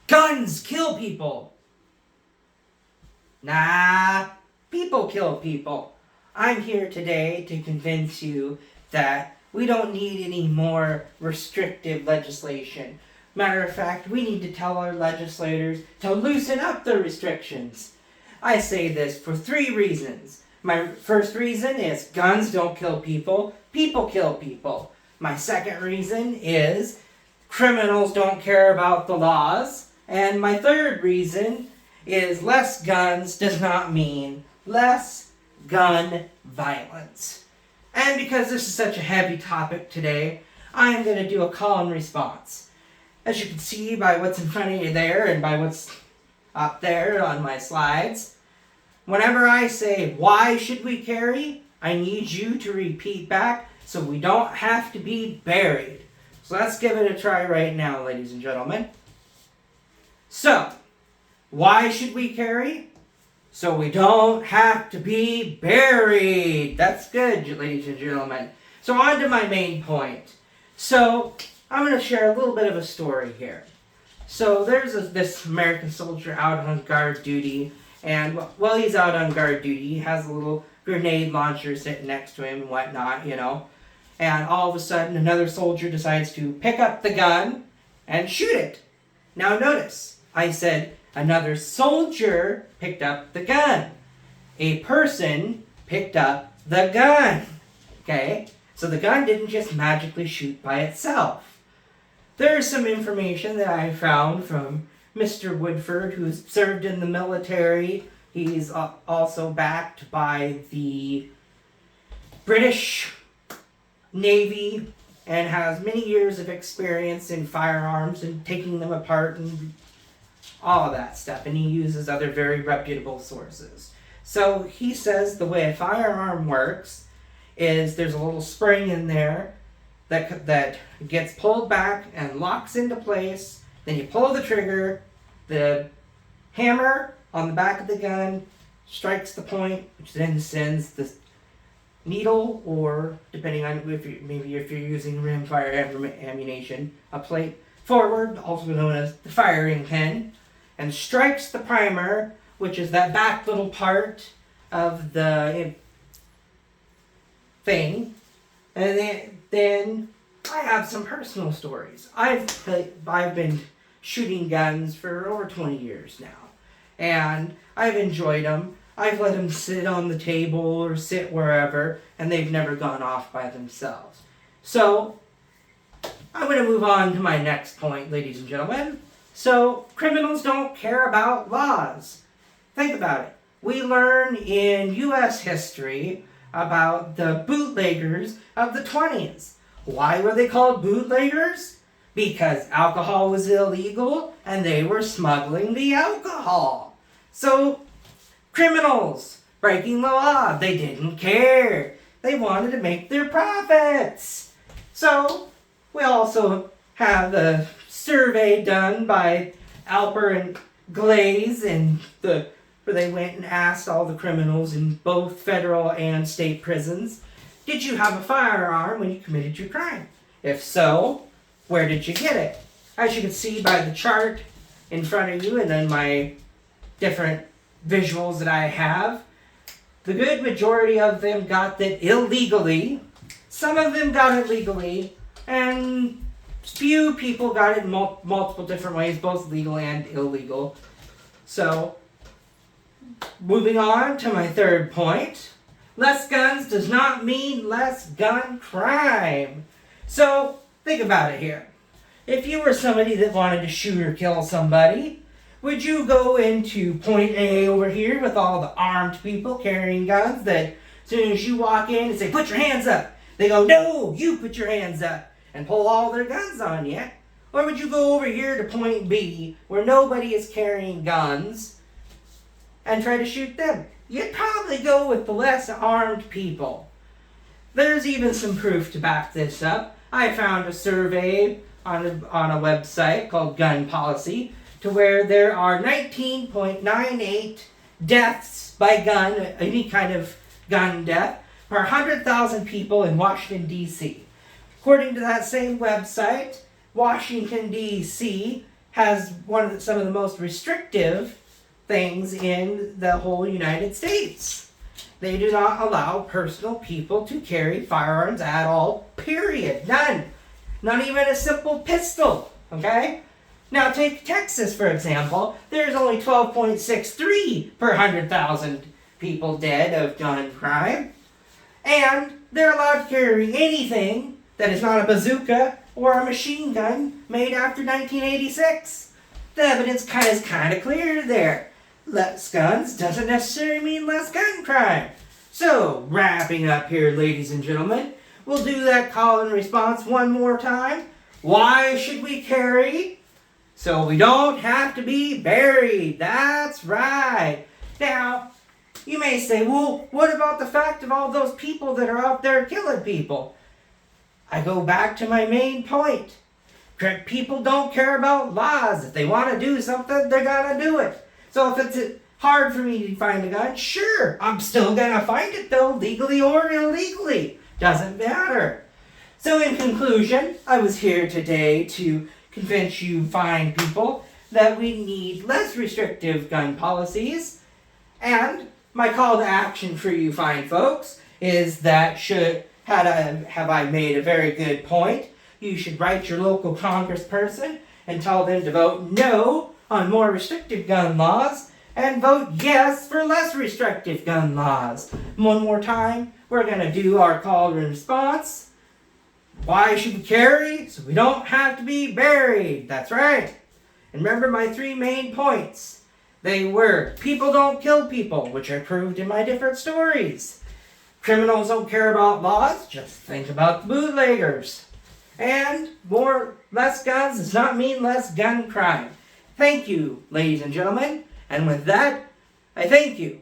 Guns kill people. Nah, people kill people. I'm here today to convince you that we don't need any more restrictive legislation. Matter of fact, we need to tell our legislators to loosen up the restrictions. I say this for 3 reasons. My first reason is guns don't kill people, people kill people. My second reason is criminals don't care about the laws. And my third reason is less guns does not mean less gun violence. And because this is such a heavy topic today, I'm going to do a call and response. As you can see by what's in front of you there and by what's up there on my slides, whenever I say, why should we carry? I need you to repeat back so we don't have to be buried. So let's give it a try right now, ladies and gentlemen. So, why should we carry? So we don't have to be buried. That's good, ladies and gentlemen. So on to my main point. So I'm going to share a little bit of a story here. So there's this American soldier out on guard duty, and while he's out on guard duty, he has a little grenade launcher sitting next to him and whatnot, you know. And all of a sudden, another soldier decides to pick up the gun and shoot it. Now notice, I said another soldier picked up the gun. A person picked up the gun. Okay? So the gun didn't just magically shoot by itself. There's some information that I found from Mr. Woodford, who's served in the military. He's also backed by the British Navy and has many years of experience in firearms and taking them apart and all of that stuff. And he uses other very reputable sources. So he says the way a firearm works is there's a little spring in there that gets pulled back and locks into place. Then you pull the trigger, the hammer on the back of the gun strikes the point, which then sends the needle, or depending on if you're using rimfire ammunition, a plate forward, also known as the firing pin, and strikes the primer, which is that back little part of the thing. And then I have some personal stories. I've been shooting guns for over 20 years now, and I've enjoyed them. I've let them sit on the table or sit wherever, and they've never gone off by themselves. So, I'm going to move on to my next point, ladies and gentlemen. So, criminals don't care about laws. Think about it. We learn in U.S. history about the bootleggers of the 20s. Why were they called bootleggers? Because alcohol was illegal, and they were smuggling the alcohol. So, criminals breaking the law, they didn't care. They wanted to make their profits. So, we also have a survey done by Alper and Glaze, where they went and asked all the criminals in both federal and state prisons, did you have a firearm when you committed your crime? If so, where did you get it? As you can see by the chart in front of you and then my different visuals that I have, the good majority of them got that illegally. Some of them got it legally, and few people got it in multiple different ways, both legal and illegal. So, moving on to my third point, less guns does not mean less gun crime. So, think about it here. If you were somebody that wanted to shoot or kill somebody, would you go into point A over here with all the armed people carrying guns that as soon as you walk in and say, put your hands up, they go, no, you put your hands up, and pull all their guns on you? Or would you go over here to point B where nobody is carrying guns and try to shoot them? You'd probably go with the less armed people. There's even some proof to back this up. I found a survey on a website called Gun Policy, to where there are 19.98 deaths by gun, any kind of gun death, per 100,000 people in Washington, D.C. According to that same website, Washington, D.C. has some of the most restrictive things in the whole United States. They do not allow personal people to carry firearms at all, period. None. Not even a simple pistol, okay? Now take Texas, for example. There's only 12.63 per 100,000 people dead of gun crime. And they're allowed to carry anything that is not a bazooka or a machine gun made after 1986. The evidence is kind of clear there. Less guns doesn't necessarily mean less gun crime. So, wrapping up here, ladies and gentlemen, we'll do that call and response one more time. Why should we carry? So we don't have to be buried. That's right. Now, you may say, well, what about the fact of all those people that are out there killing people? I go back to my main point. People don't care about laws. If they want to do something, they're going to do it. So if it's hard for me to find a gun, sure, I'm still going to find it though, legally or illegally. Doesn't matter. So in conclusion, I was here today to convince you fine people that we need less restrictive gun policies. And my call to action for you fine folks is that have I made a very good point, you should write your local congressperson and tell them to vote no on more restrictive gun laws and vote yes for less restrictive gun laws. One more time, we're going to do our call and response. Why should we carry? So we don't have to be buried. That's right. And remember my 3 main points. They were, people don't kill people, which I proved in my different stories. Criminals don't care about laws, just think about the bootleggers. And less guns does not mean less gun crime. Thank you, ladies and gentlemen. And with that, I thank you.